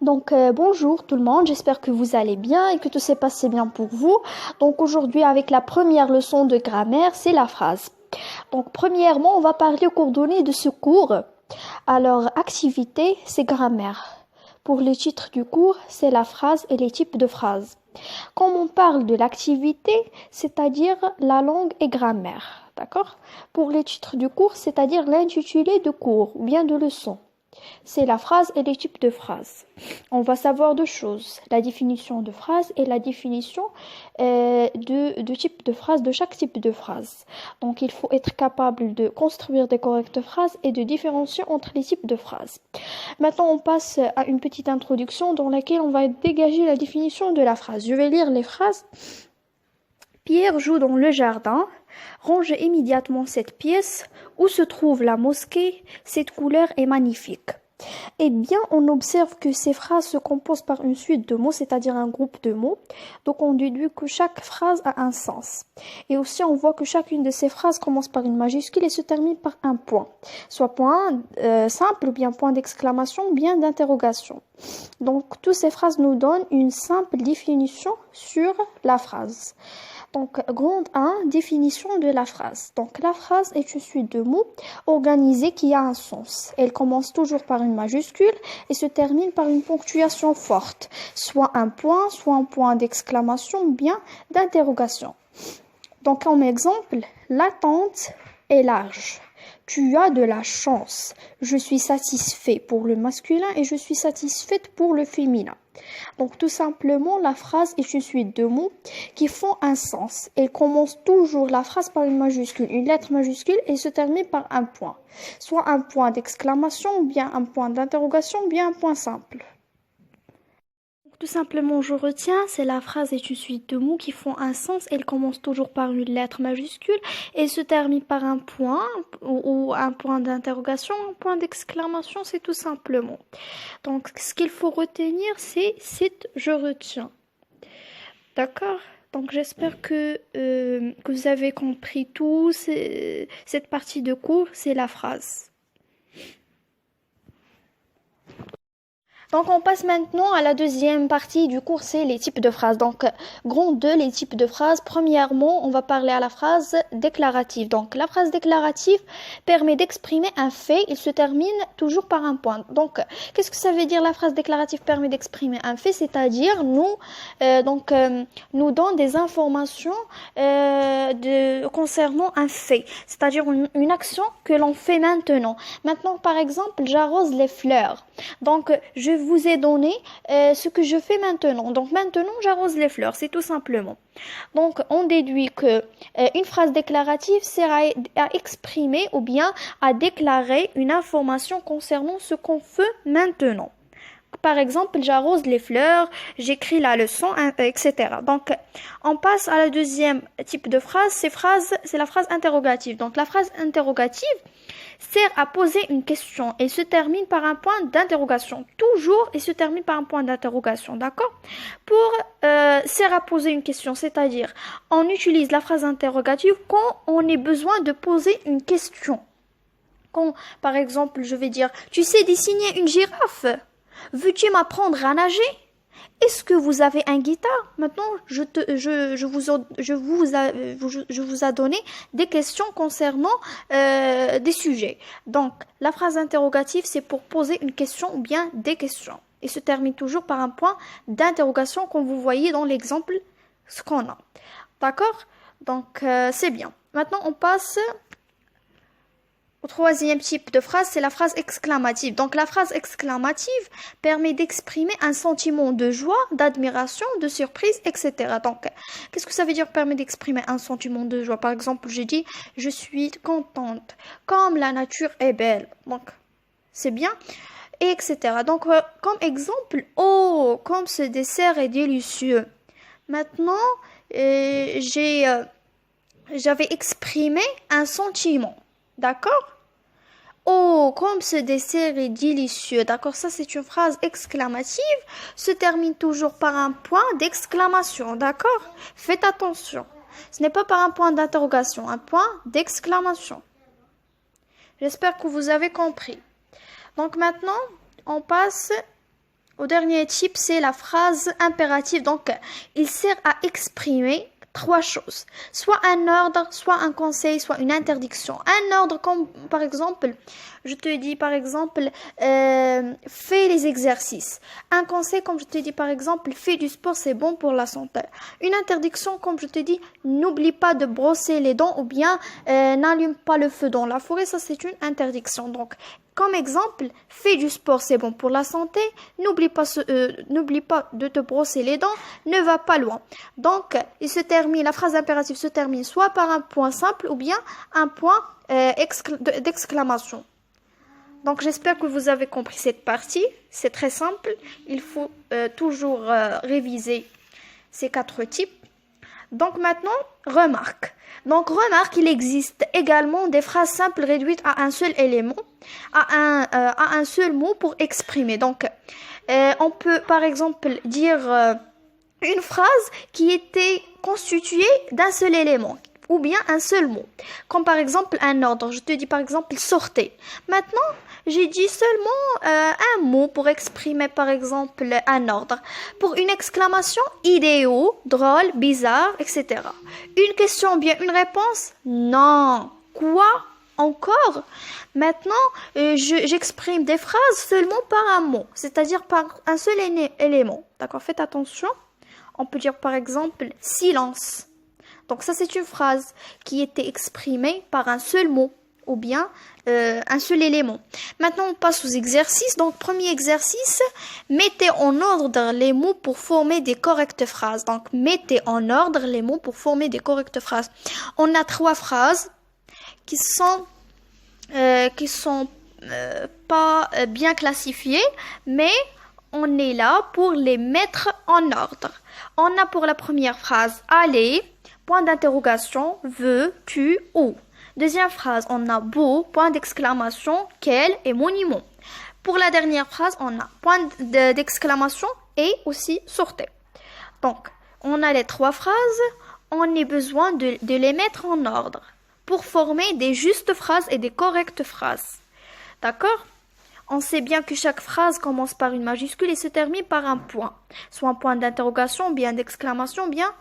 Bonjour tout le monde, j'espère que vous allez bien et que tout s'est passé bien pour vous. Donc aujourd'hui avec la première leçon de grammaire, c'est la phrase. Donc premièrement, on va parler aux coordonnées de ce cours. Alors activité, c'est grammaire. Pour le titre du cours, c'est la phrase et les types de phrases. Quand on parle de l'activité, c'est-à-dire la langue et grammaire, d'accord? Pour le titre du cours, c'est-à-dire l'intitulé de cours ou bien de leçon. C'est la phrase et les types de phrases. On va savoir deux choses, la définition de phrase et la définition de type de phrase, de chaque type de phrase. Donc il faut être capable de construire des correctes phrases et de différencier entre les types de phrases. Maintenant on passe à une petite introduction dans laquelle on va dégager la définition de la phrase. Je vais lire les phrases. Pierre joue dans le jardin. Rangez immédiatement cette pièce. Où se trouve la mosquée? Cette couleur est magnifique. Eh bien, on observe que ces phrases se composent par une suite de mots, c'est-à-dire un groupe de mots. Donc, on déduit que chaque phrase a un sens. Et aussi, on voit que chacune de ces phrases commence par une majuscule et se termine par un point. Soit point simple, ou bien point d'exclamation, ou bien d'interrogation. Donc, toutes ces phrases nous donnent une simple définition sur la phrase. Donc, grande 1, définition de la phrase. Donc, la phrase est une suite de mots organisés qui a un sens. Elle commence toujours par une majuscule et se termine par une ponctuation forte, soit un point d'exclamation, bien d'interrogation. Donc, comme exemple, la tente est large. Tu as de la chance. Je suis satisfait pour le masculin et je suis satisfaite pour le féminin. Donc tout simplement, la phrase est une suite de mots qui font un sens. Elle commence toujours la phrase par une majuscule, une lettre majuscule et se termine par un point. Soit un point d'exclamation, ou bien un point d'interrogation, ou bien un point simple. Tout simplement, je retiens, c'est la phrase est une suite de mots qui font un sens. Elle commence toujours par une lettre majuscule et se termine par un point ou un point d'interrogation, un point d'exclamation, c'est tout simplement. Donc, ce qu'il faut retenir, c'est je retiens. D'accord? Donc, j'espère que vous avez compris tout. Cette partie de cours, c'est la phrase. Donc, on passe maintenant à la deuxième partie du cours, c'est les types de phrases. Donc, grand 2, les types de phrases. Premièrement, on va parler à la phrase déclarative. Donc, la phrase déclarative permet d'exprimer un fait. Il se termine toujours par un point. Donc, qu'est-ce que ça veut dire la phrase déclarative permet d'exprimer un fait? C'est-à-dire, nous donne des informations concernant un fait. C'est-à-dire une action que l'on fait maintenant. Maintenant, par exemple, j'arrose les fleurs. Donc, je vous ai donné ce que je fais maintenant. Donc, maintenant, j'arrose les fleurs. C'est tout simplement. Donc, on déduit que une phrase déclarative sert à exprimer ou bien à déclarer une information concernant ce qu'on fait maintenant. Par exemple, j'arrose les fleurs, j'écris la leçon, etc. Donc, on passe à la deuxième type de phrase. C'est la phrase interrogative. Donc, la phrase interrogative sert à poser une question et se termine par un point d'interrogation. Toujours, et se termine par un point d'interrogation, d'accord? Sert à poser une question, c'est-à-dire, on utilise la phrase interrogative quand on a besoin de poser une question. Quand, par exemple, je vais dire, tu sais dessiner une girafe? Veux-tu m'apprendre à nager? Est-ce que vous avez un guitare? Maintenant, je vous ai donné des questions concernant des sujets. Donc, la phrase interrogative, c'est pour poser une question ou bien des questions. Et se termine toujours par un point d'interrogation, comme vous voyez dans l'exemple ce qu'on a. D'accord? Donc, c'est bien. Maintenant, on passe au troisième type de phrase, c'est la phrase exclamative. Donc, la phrase exclamative permet d'exprimer un sentiment de joie, d'admiration, de surprise, etc. Donc, qu'est-ce que ça veut dire permet d'exprimer un sentiment de joie? Par exemple, j'ai dit, je suis contente, comme la nature est belle. Donc, c'est bien, et etc. Donc, comme exemple, oh, comme ce dessert est délicieux. Maintenant, j'avais exprimé un sentiment. D'accord? Oh, comme ce dessert est délicieux. D'accord, ça c'est une phrase exclamative. Se termine toujours par un point d'exclamation. D'accord? Faites attention. Ce n'est pas par un point d'interrogation, un point d'exclamation. J'espère que vous avez compris. Donc maintenant, on passe Au dernier type, c'est la phrase impérative. Donc, il sert à exprimer trois choses. Soit un ordre, soit un conseil, soit une interdiction. Un ordre comme, par exemple, je te dis, par exemple, fais les exercices. Un conseil, comme je te dis, par exemple, fais du sport, c'est bon pour la santé. Une interdiction, comme je te dis, n'oublie pas de brosser les dents ou bien n'allume pas le feu dans la forêt. Ça, c'est une interdiction. Donc, comme exemple, fais du sport, c'est bon pour la santé. N'oublie pas de te brosser les dents. Ne va pas loin. Donc, la phrase impérative se termine soit par un point simple ou bien un point d'exclamation. Donc, j'espère que vous avez compris cette partie. C'est très simple. Il faut toujours réviser ces quatre types. Donc maintenant, remarque. Donc remarque, il existe également des phrases simples réduites à un seul élément, à un seul mot pour exprimer. Donc on peut par exemple dire une phrase qui était constituée d'un seul élément ou bien un seul mot. Comme par exemple un ordre. Je te dis par exemple sortez. Maintenant, j'ai dit seulement un mot pour exprimer par exemple un ordre. Pour une exclamation, idéaux, drôle, bizarre, etc. Une question, bien une réponse? Non. Quoi? Encore? Maintenant, j'exprime des phrases seulement par un mot, c'est-à-dire par un seul élément. D'accord? Faites attention. On peut dire par exemple silence. Donc ça, c'est une phrase qui était exprimée par un seul mot ou bien un seul élément. Maintenant, on passe aux exercices. Donc, premier exercice, mettez en ordre les mots pour former des correctes phrases. Donc, mettez en ordre les mots pour former des correctes phrases. On a trois phrases qui sont pas bien classifiées, mais on est là pour les mettre en ordre. On a pour la première phrase aller, point d'interrogation, veux, tu, où. Deuxième phrase, on a beau, point d'exclamation, quel et monument. Pour la dernière phrase, on a point d'exclamation et aussi sortez. Donc, on a les trois phrases, on a besoin de les mettre en ordre pour former des justes phrases et des correctes phrases. D'accord? On sait bien que chaque phrase commence par une majuscule et se termine par un point. Soit un point d'interrogation, bien d'exclamation, bien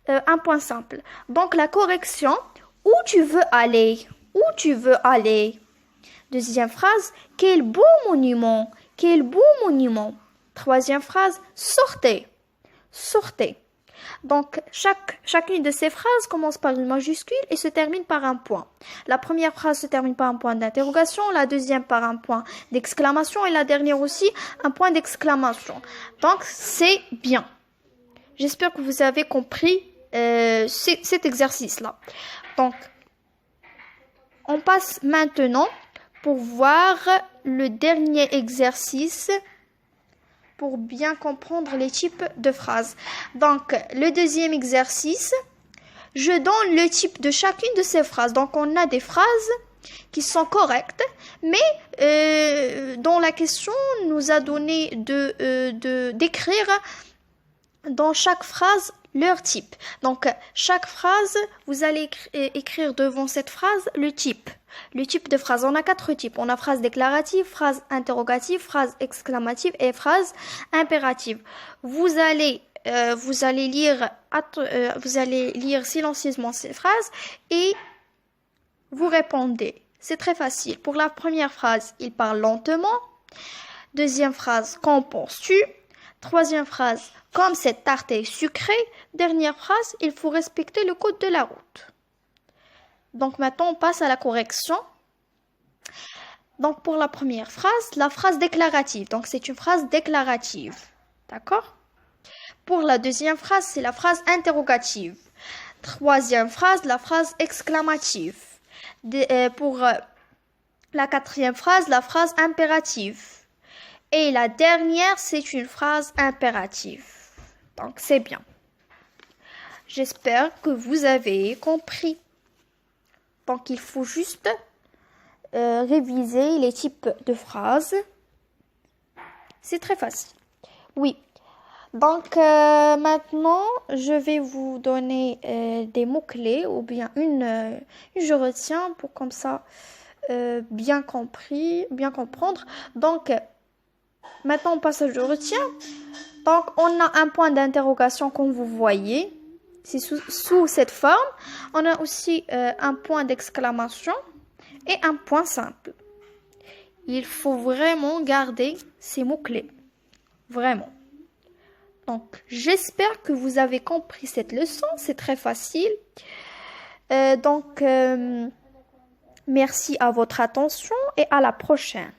un point simple. Donc la correction, où tu veux aller? Où tu veux aller? Deuxième phrase, quel beau monument? Quel beau monument? Troisième phrase, sortez. Sortez. Donc, chacune de ces phrases commence par une majuscule et se termine par un point. La première phrase se termine par un point d'interrogation, la deuxième par un point d'exclamation et la dernière aussi un point d'exclamation. Donc, c'est bien. J'espère que vous avez compris cet exercice-là. Donc, on passe maintenant pour voir le dernier exercice pour bien comprendre les types de phrases. Donc, le deuxième exercice, je donne le type de chacune de ces phrases. Donc, on a des phrases qui sont correctes, mais dont la question nous a donné d'écrire dans chaque phrase leur type. Donc, chaque phrase, vous allez écrire devant cette phrase le type. Le type de phrase, on a quatre types. On a phrase déclarative, phrase interrogative, phrase exclamative et phrase impérative. Vous allez lire silencieusement ces phrases et vous répondez. C'est très facile. Pour la première phrase, il parle lentement. Deuxième phrase, qu'en penses-tu? Troisième phrase, comme cette tarte est sucrée. Dernière phrase, il faut respecter le code de la route. Donc maintenant, on passe à la correction. Donc pour la première phrase, la phrase déclarative. Donc c'est une phrase déclarative. D'accord? Pour la deuxième phrase, c'est la phrase interrogative. Troisième phrase, la phrase exclamative. Pour la quatrième phrase, la phrase impérative. Et la dernière, c'est une phrase impérative. Donc c'est bien. J'espère que vous avez compris. Donc, il faut juste réviser les types de phrases. C'est très facile. Oui. Donc, maintenant, je vais vous donner des mots-clés ou bien une je retiens pour comme ça bien comprendre. Donc, Maintenant, on passe au retien. Donc, on a un point d'interrogation comme vous voyez. C'est sous cette forme. On a aussi un point d'exclamation et un point simple. Il faut vraiment garder ces mots-clés. Vraiment. Donc, j'espère que vous avez compris cette leçon. C'est très facile. Donc, merci à votre attention et à la prochaine.